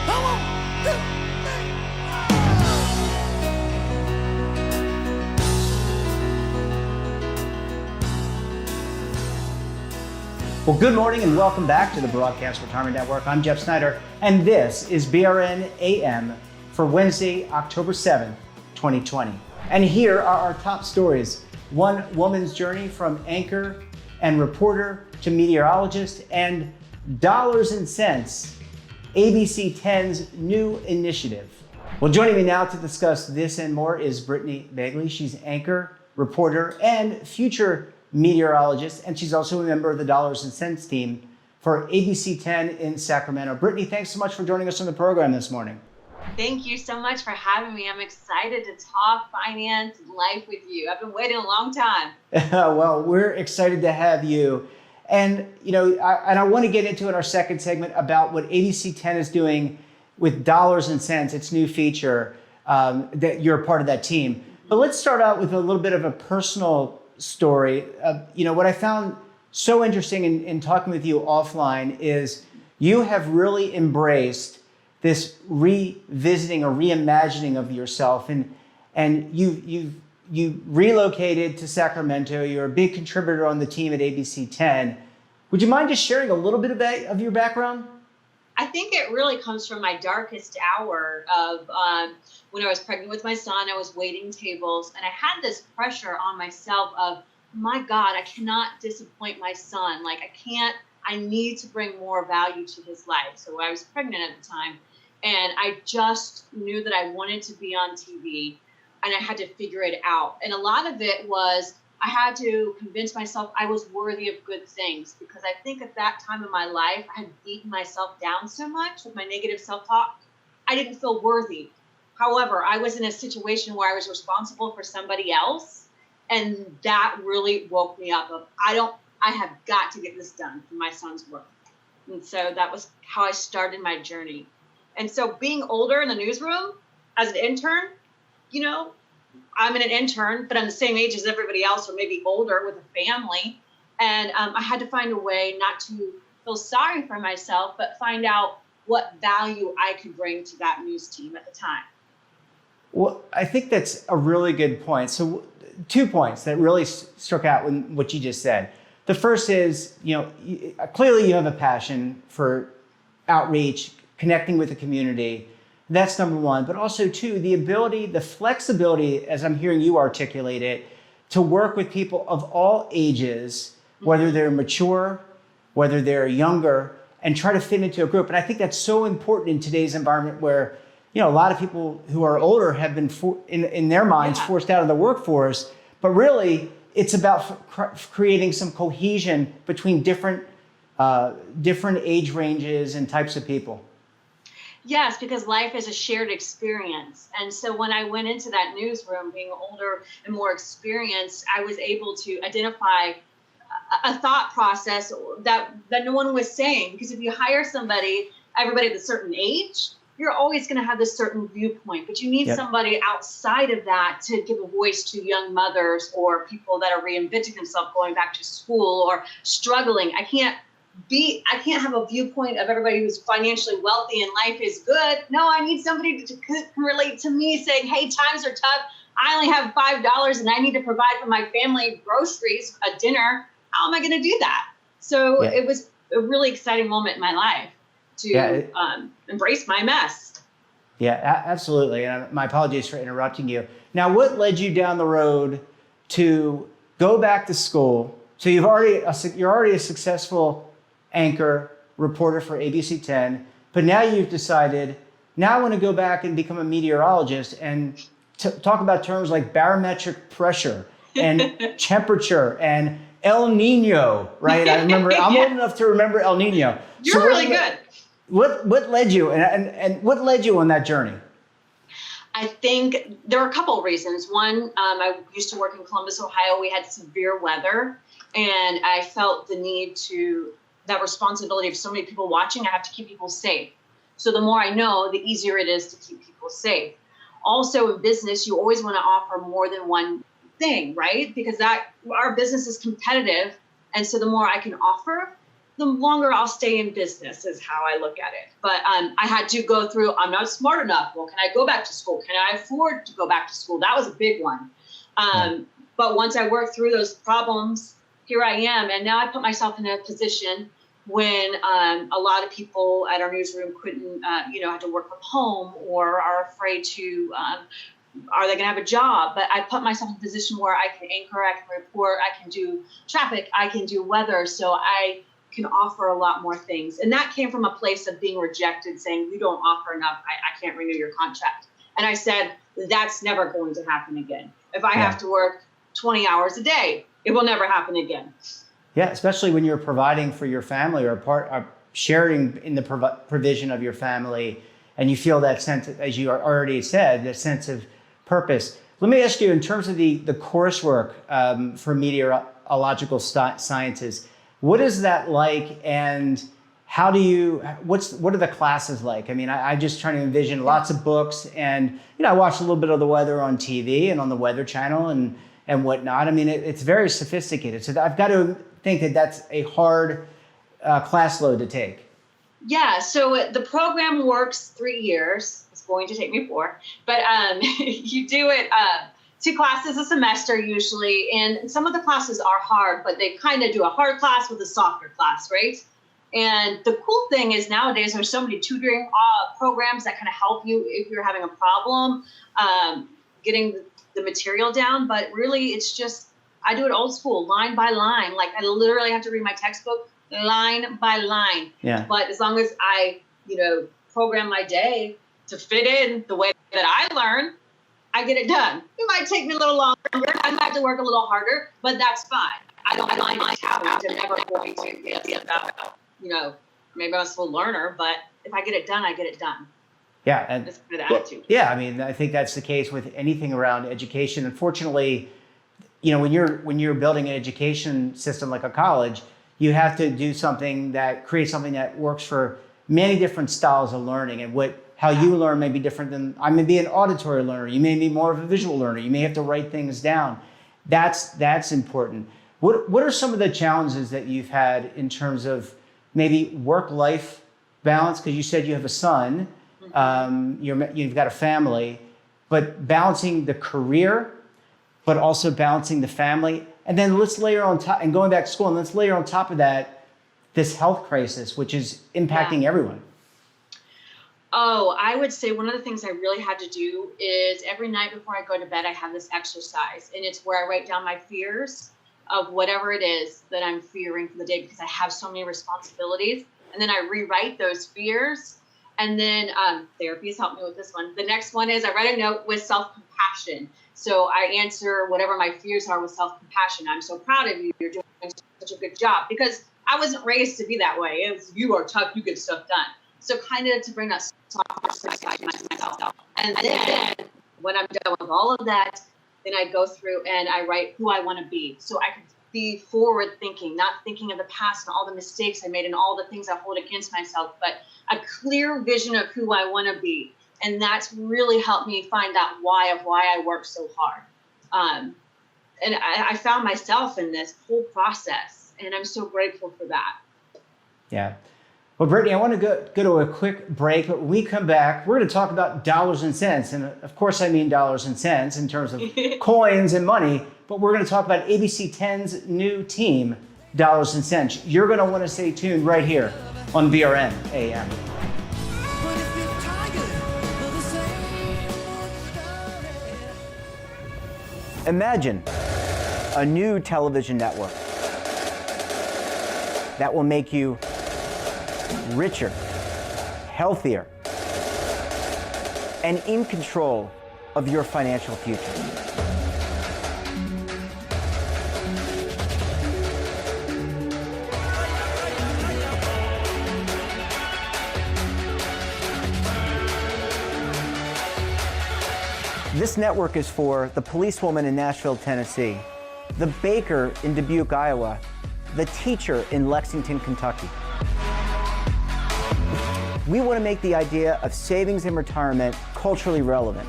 Come on. Two, Well, good morning and welcome back to the Broadcast Retirement Network. I'm Jeff Snyder, and this is BRN AM for Wednesday, October 7th, 2020. And here are our top stories. One woman's journey from anchor and reporter to meteorologist, and dollars and cents, ABC 10's new initiative. Well, joining me now to discuss this and more is Brittany Bagley. She's anchor, reporter, and future meteorologist, and she's also a member of the Dollars and Cents team for ABC 10 in Sacramento. Brittany, thanks so much for joining us on the program this morning. Thank you so much for having me. I'm excited to talk finance and life with you. I've been waiting a long time. Well, we're excited to have you. And, I want to get into in our second segment about what ABC 10 is doing with Dollars and Cents, its new feature, that you're a part of that team. But let's start out with a little bit of a personal story. What I found so interesting in talking with you offline is you have really embraced this revisiting or reimagining of yourself, and you relocated to Sacramento. You're a big contributor on the team at ABC 10. Would you mind just sharing a little bit of your background? I think it really comes from my darkest hour of when I was pregnant with my son. I was waiting tables, and I had this pressure on myself of, my God, I cannot disappoint my son. I need to bring more value to his life. So I was pregnant at the time, and I just knew that I wanted to be on TV, and I had to figure it out. And a lot of it was I had to convince myself I was worthy of good things, because I think at that time in my life, I had beaten myself down so much with my negative self-talk. I didn't feel worthy. However, I was in a situation where I was responsible for somebody else, and that really woke me up of, I have got to get this done for my son's work. And so that was how I started my journey. And so being older in the newsroom as an intern, I'm an intern, but I'm the same age as everybody else, or maybe older with a family. And I had to find a way not to feel sorry for myself, but find out what value I could bring to that news team at the time. Well, I think that's a really good point. So 2 points that really struck out in what you just said. The first is, clearly you have a passion for outreach, connecting with the community. That's number one. But also, two, the flexibility, as I'm hearing you articulate it, to work with people of all ages, whether they're mature, whether they're younger, and try to fit into a group. And I think that's so important in today's environment where, a lot of people who are older have been, in their minds, forced out of the workforce. But really, it's about creating some cohesion between different age ranges and types of people. Yes, because life is a shared experience. And so when I went into that newsroom, being older and more experienced, I was able to identify a thought process that no one was saying. Because if you hire everybody at a certain age, you're always going to have this certain viewpoint. But you need somebody outside of that to give a voice to young mothers or people that are reinventing themselves, going back to school or struggling. I can't have a viewpoint of everybody who's financially wealthy and life is good. No, I need somebody to relate to me, saying, hey, times are tough. I only have $5 and I need to provide for my family groceries, a dinner. How am I going to do that? So it was a really exciting moment in my life to embrace my mess. Yeah, absolutely. And my apologies for interrupting you. Now, what led you down the road to go back to school? So you're already a successful anchor, reporter for ABC 10, but now you've decided, now I want to go back and become a meteorologist and talk about terms like barometric pressure and temperature and El Nino, right? I remember, I'm old enough to remember El Nino. You're really good. What led you, and what led you on that journey? I think there are a couple of reasons. One, I used to work in Columbus, Ohio. We had severe weather, and I felt the need that responsibility of so many people watching. I have to keep people safe. So the more I know, the easier it is to keep people safe. Also, in business, you always want to offer more than one thing, right? Because our business is competitive. And so the more I can offer, the longer I'll stay in business is how I look at it. But I had to go through, I'm not smart enough. Well, can I go back to school? Can I afford to go back to school? That was a big one. But once I worked through those problems, here I am. And now I put myself in a position when a lot of people at our newsroom couldn't, have to work from home or are afraid to, are they going to have a job? But I put myself in a position where I can anchor, I can report, I can do traffic, I can do weather. So I can offer a lot more things. And that came from a place of being rejected, saying, you don't offer enough, I can't renew your contract. And I said, that's never going to happen again. If I have to work 20 hours a day, it will never happen again. Yeah, especially when you're providing for your family or sharing in the provision of your family, and you feel that sense, as you already said, that sense of purpose. Let me ask you, in terms of the coursework for meteorological sciences, what is that like, and how do you? What are the classes like? I mean, I just try to envision lots of books, and I watch a little bit of the weather on TV and on the Weather Channel and whatnot. I mean, it's very sophisticated. So I've got to think that that's a hard class load to take. Yeah, so the program works 3 years. It's going to take me 4, but you do it 2 classes a semester usually, and some of the classes are hard, but they kind of do a hard class with a softer class, right? And the cool thing is nowadays there's so many tutoring programs that kind of help you if you're having a problem getting the material down, but really it's just, I do it old school, line by line. Like I literally have to read my textbook line by line. Yeah. But as long as I, program my day to fit in the way that I learn, I get it done. It might take me a little longer. I might have to work a little harder, but that's fine. I don't mind my challenge. I'm never going to be about, maybe I'm a slow learner, but if I get it done, I get it done. Yeah, and that's the attitude. Yeah, I mean, I think that's the case with anything around education. Unfortunately, when you're building an education system like a college, you have to do something that creates something that works for many different styles of learning, and how you learn may be different than I may be an auditory learner. You may be more of a visual learner. You may have to write things down. That's important. What are some of the challenges that you've had in terms of maybe work-life balance? Because you said you have a son. You've got a family, but balancing the career, but also balancing the family. And then let's layer on top, and going back to school, and let's layer on top of that, this health crisis, which is impacting everyone. Oh, I would say one of the things I really had to do is every night before I go to bed, I have this exercise, and it's where I write down my fears of whatever it is that I'm fearing for the day, because I have so many responsibilities. And then I rewrite those fears. And then therapy has helped me with this one. The next one is I write a note with self-compassion. So I answer whatever my fears are with self-compassion. I'm so proud of you. You're doing such a good job. Because I wasn't raised to be that way. It was, you are tough, you get stuff done. So kind of to bring that softer side to myself. And then when I'm done with all of that, then I go through and I write who I want to be. So I can be forward thinking, not thinking of the past and all the mistakes I made and all the things I hold against myself, but a clear vision of who I want to be. And that's really helped me find that why of why I work so hard. And I found myself in this whole process, and I'm so grateful for that. Yeah. Well, Brittany, I want to go to a quick break, but when we come back, we're going to talk about dollars and cents. And of course, I mean dollars and cents in terms of coins and money, but we're going to talk about ABC 10's new team, Dollars and Cents. You're going to want to stay tuned right here on BRN AM. Imagine a new television network that will make you richer, healthier, and in control of your financial future. This network is for the policewoman in Nashville, Tennessee, the baker in Dubuque, Iowa, the teacher in Lexington, Kentucky. We want to make the idea of savings and retirement culturally relevant.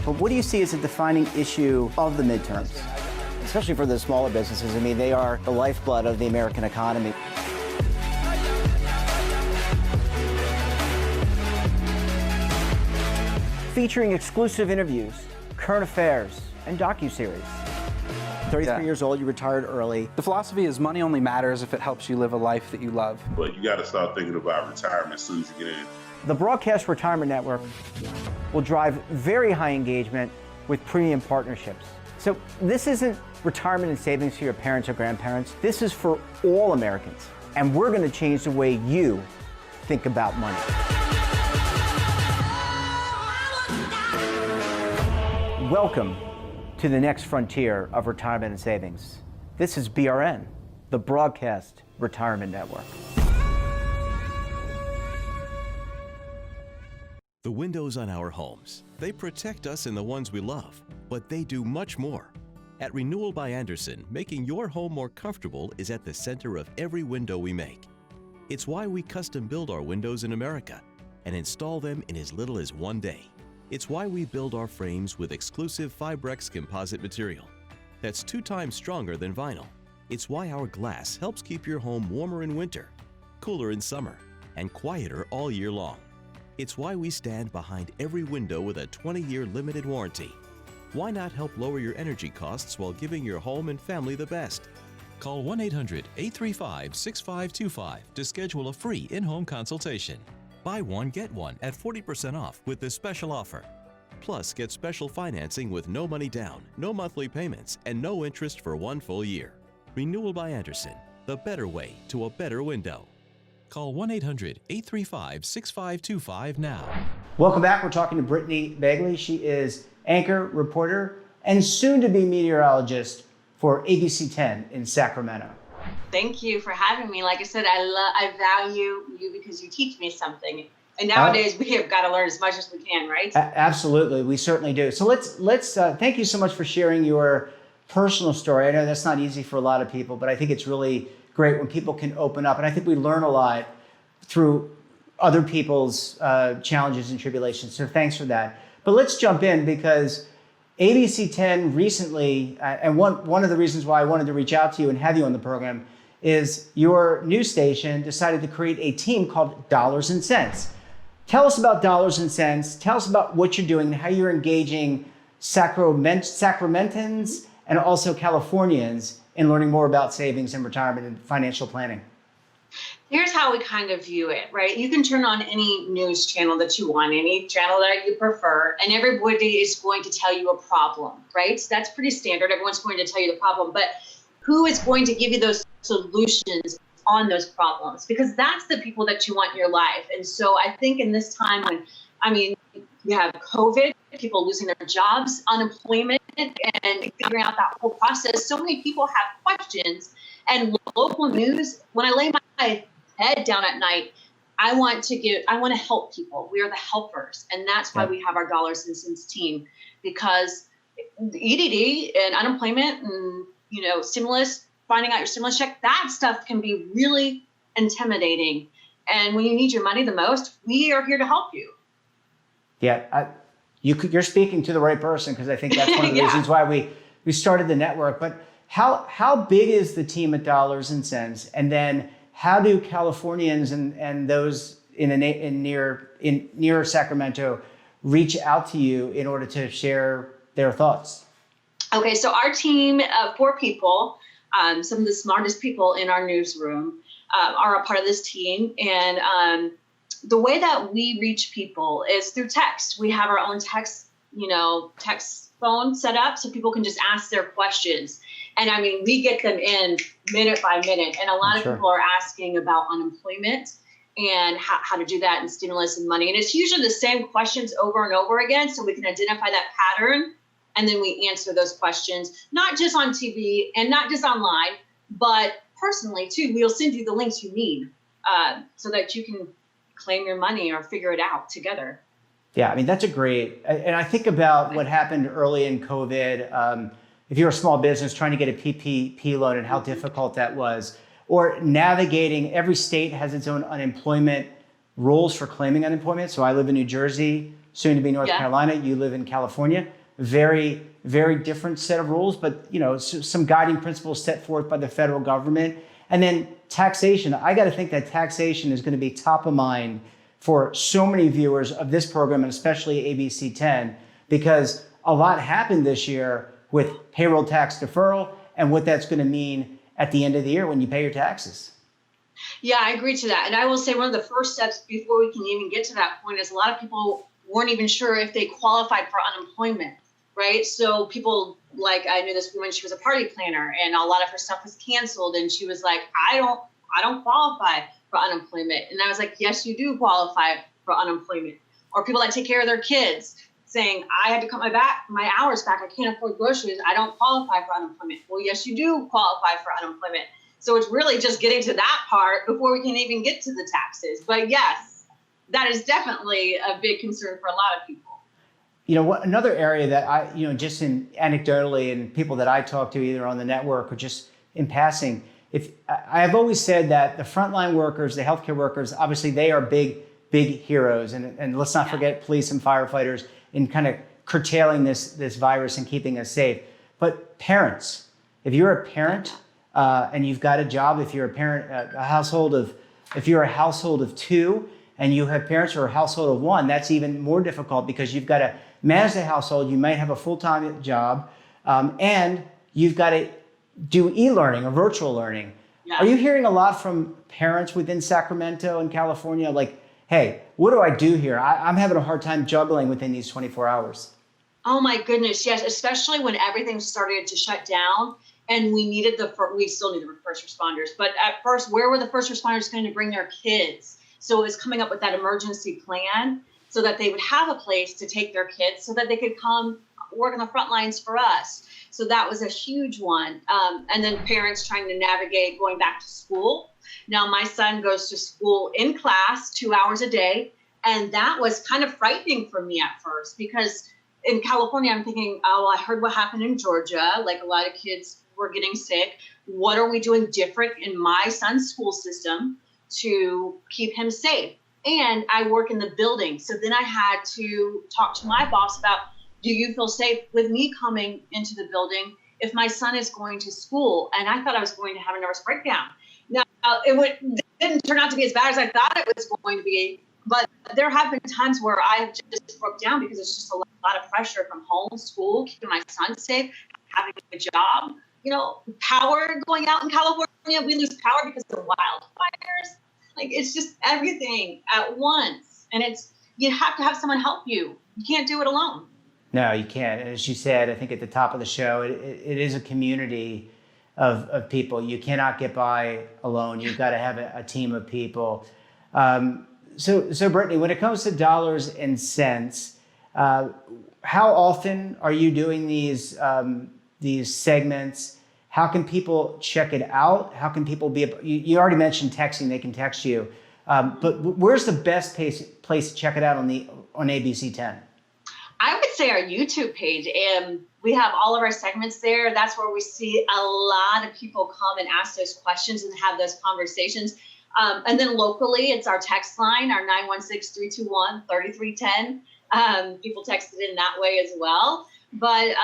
But what do you see as a defining issue of the midterms? especially for the smaller businesses. I mean, they are the lifeblood of the American economy. Featuring exclusive interviews, current affairs, and docuseries. 33 years old, you retired early. The philosophy is money only matters if it helps you live a life that you love. But you got to start thinking about retirement as soon as you get in. The Broadcast Retirement Network will drive very high engagement with premium partnerships. So this isn't retirement and savings for your parents or grandparents. This is for all Americans. And we're going to change the way you think about money. Welcome to the next frontier of retirement and savings. This is BRN, the Broadcast Retirement Network. The windows on our homes, they protect us and the ones we love, but they do much more. At Renewal by Andersen, making your home more comfortable is at the center of every window we make. It's why we custom build our windows in America and install them in as little as 1 day. It's why we build our frames with exclusive Fibrex composite material that's 2 times stronger than vinyl. It's why our glass helps keep your home warmer in winter, cooler in summer, and quieter all year long. It's why we stand behind every window with a 20-year limited warranty. Why not help lower your energy costs while giving your home and family the best? Call 1-800-835-6525 to schedule a free in-home consultation. Buy one, get one at 40% off with this special offer. Plus, get special financing with no money down, no monthly payments, and no interest for 1 full year. Renewal by Andersen, the better way to a better window. Call 1-800-835-6525 now. Welcome back. We're talking to Brittany Begley. She is anchor, reporter, and soon-to-be meteorologist for ABC 10 in Sacramento. Thank you for having me. Like I said, I value you because you teach me something. And nowadays we have got to learn as much as we can, right? Absolutely, we certainly do. So let's thank you so much for sharing your personal story. I know that's not easy for a lot of people, but I think it's really great when people can open up. And I think we learn a lot through other people's challenges and tribulations. So thanks for that. But let's jump in because ABC 10 recently, and one of the reasons why I wanted to reach out to you and have you on the program is your news station decided to create a team called Dollars and Cents. Tell us about Dollars and Cents. Tell us about what you're doing and how you're engaging Sacramentans and also Californians in learning more about savings and retirement and financial planning. Here's how we kind of view it, right? You can turn on any news channel that you want, any channel that you prefer, and everybody is going to tell you a problem, right? So that's pretty standard. Everyone's going to tell you the problem, but who is going to give you those solutions on those problems? Because that's the people that you want in your life. And so I think in this time when, we have COVID, people losing their jobs, unemployment, and figuring out that whole process, so many people have questions. And local news, when I lay my head down at night, I want to help people. We are the helpers. And that's why we have our Dollars and Cents team, because EDD and unemployment and, stimulus, finding out your stimulus check, that stuff can be really intimidating. And when you need your money the most, we are here to help you. Yeah, you're speaking to the right person, because I think that's one of the reasons why we started the network. But how big is the team at Dollars and Cents? And then how do Californians and those near Sacramento reach out to you in order to share their thoughts? Okay, so our team of 4 people, some of the smartest people in our newsroom, are a part of this team. And the way that we reach people is through text. We have our own text phone set up so people can just ask their questions. And we get them in minute by minute. And a lot of people are asking about unemployment and how to do that and stimulus and money. And it's usually the same questions over and over again. So we can identify that pattern. And then we answer those questions, not just on TV and not just online, but personally too. We'll send you the links you need so that you can claim your money or figure it out together. Yeah, that's a great, and I think about what happened early in COVID. If you're a small business trying to get a PPP loan and how difficult that was, or navigating, every state has its own unemployment rules for claiming unemployment. So I live in New Jersey, soon to be North Carolina. You live in California. very, very different set of rules, but some guiding principles set forth by the federal government. And then taxation. I got to think that taxation is going to be top of mind for so many viewers of this program, and especially ABC 10, because a lot happened this year with payroll tax deferral and what that's going to mean at the end of the year when you pay your taxes. Yeah, I agree to that. And I will say one of the first steps before we can even get to that point is a lot of people weren't even sure if they qualified for unemployment, right? So people, like, I knew this woman, she was a party planner and a lot of her stuff was canceled. And she was like, I don't qualify for unemployment. And I was like, yes, you do qualify for unemployment. Or people that take care of their kids saying, I had to cut my hours back. I can't afford groceries. I don't qualify for unemployment. Well, yes, you do qualify for unemployment. So it's really just getting to that part before we can even get to the taxes. But yes, that is definitely a big concern for a lot of people. Another area that I, just anecdotally and people that I talk to either on the network or just in passing, I've always said that the frontline workers, the healthcare workers, obviously they are big heroes. And let's not forget police and firefighters in kind of curtailing this virus and keeping us safe. But parents, if you're a parent and you've got a job, if you're a parent, if you're a household of two and you have parents who are a household of one, that's even more difficult because you've got to manage the household. You might have a full-time job and you've got to do e-learning or virtual learning. Yeah. Are you hearing a lot from parents within Sacramento and California? Like, hey, what do I do here? I'm having a hard time juggling within these 24 hours. Oh my goodness, yes, especially when everything started to shut down and we still need the first responders. But at first, where were the first responders going to bring their kids? So it was coming up with that emergency plan so that they would have a place to take their kids so that they could come work on the front lines for us. So that was a huge one. And then parents trying to navigate going back to school. Now, my son goes to school in class 2 hours a day. And that was kind of frightening for me at first because in California, I'm thinking, oh, I heard what happened in Georgia. Like a lot of kids were getting sick. What are we doing different in my son's school system to keep him safe? And I work in the building. So then I had to talk to my boss about, do you feel safe with me coming into the building if my son is going to school? And I thought I was going to have a nervous breakdown. Now, it didn't turn out to be as bad as I thought it was going to be, but there have been times where I just broke down because it's just a lot of pressure from home, school, keeping my son safe, having a job, power going out in California. We lose power because of wildfires. Like, it's just everything at once. And you have to have someone help you. You can't do it alone. No, you can't. As you said, I think at the top of the show, it is a community of people. You cannot get by alone. You've got to have a team of people. So Brittany, when it comes to dollars and cents, how often are you doing these segments? How can people check it out? How can people you already mentioned texting, they can text you. But where's the best place to check it out on ABC 10? I would say our YouTube page, and we have all of our segments there. That's where we see a lot of people come and ask those questions and have those conversations. And then locally, it's our text line, our 916-321-3310. People text it in that way as well. But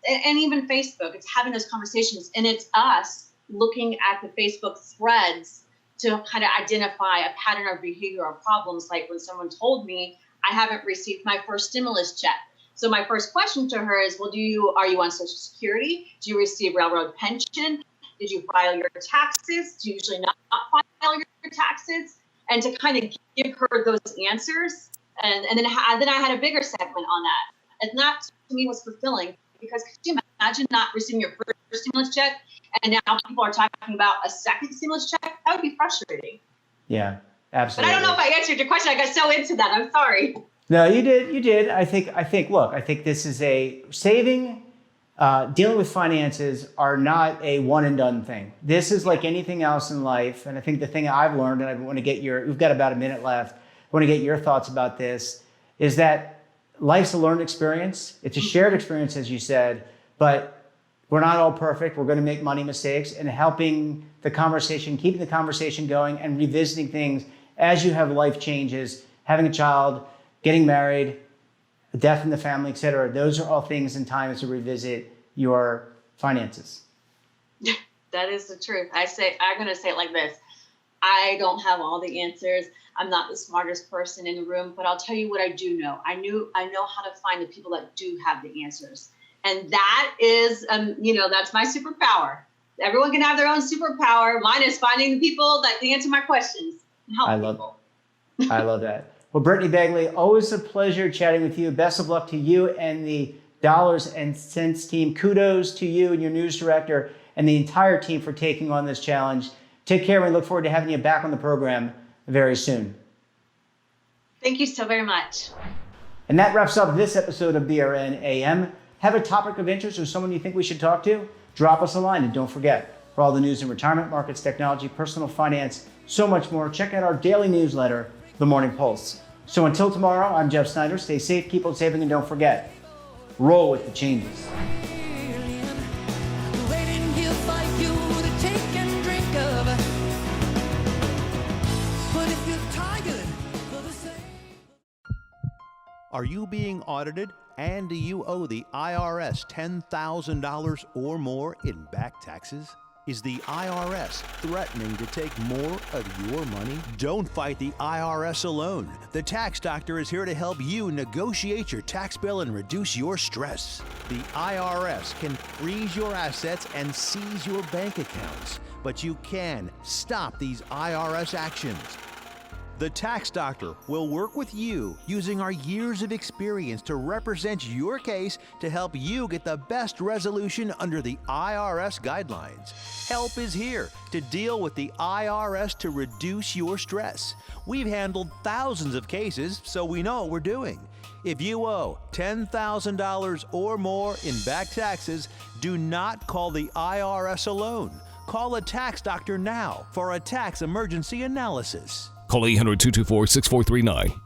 and even Facebook, it's having those conversations. And it's us looking at the Facebook threads to kind of identify a pattern of behavior or problems. Like when someone told me, I haven't received my first stimulus check. So my first question to her is, well, are you on Social Security? Do you receive railroad pension? Did you file your taxes? Do you usually not file your taxes? And to kind of give her those answers. And then I had a bigger segment on that. And that to me was fulfilling because could you imagine not receiving your first stimulus check and now people are talking about a second stimulus check? That would be frustrating. Yeah. Absolutely. But I don't know if I answered your question. I got so into that. I'm sorry. No, you did. I think this is dealing with finances are not a one and done thing. This is like anything else in life. And I think the thing I've learned, and I want to get we've got about a minute left. I want to get your thoughts about this, is that life's a learned experience. It's a shared experience, as you said, but we're not all perfect. We're going to make money mistakes, and keeping the conversation going and revisiting things as you have life changes, having a child, getting married, a death in the family, et cetera. Those are all things and times to revisit your finances. That is the truth. I'm going to say it like this. I don't have all the answers. I'm not the smartest person in the room, but I'll tell you what I do know. I know how to find the people that do have the answers. And that is, that's my superpower. Everyone can have their own superpower. Mine is finding the people that can answer my questions and help people. I love that. Well, Brittany Bagley, always a pleasure chatting with you. Best of luck to you and the Dollars and Cents team. Kudos to you and your news director and the entire team for taking on this challenge. Take care. We look forward to having you back on the program very soon. Thank you so very much. And that wraps up this episode of BRN AM. Have a topic of interest or someone you think we should talk to? Drop us a line. And don't forget, for all the news in retirement, markets, technology, personal finance, so much more, check out our daily newsletter, The Morning Pulse. So until tomorrow, I'm Jeff Snyder. Stay safe, keep on saving, and don't forget, roll with the changes. Are you being audited and do you owe the IRS $10,000 or more in back taxes? Is the IRS threatening to take more of your money? Don't fight the IRS alone. The Tax Doctor is here to help you negotiate your tax bill and reduce your stress. The IRS can freeze your assets and seize your bank accounts, but you can stop these IRS actions. The Tax Doctor will work with you using our years of experience to represent your case to help you get the best resolution under the IRS guidelines. Help is here to deal with the IRS to reduce your stress. We've handled thousands of cases, so we know what we're doing. If you owe $10,000 or more in back taxes, do not call the IRS alone. Call a Tax Doctor now for a tax emergency analysis. Call 800-224-6439.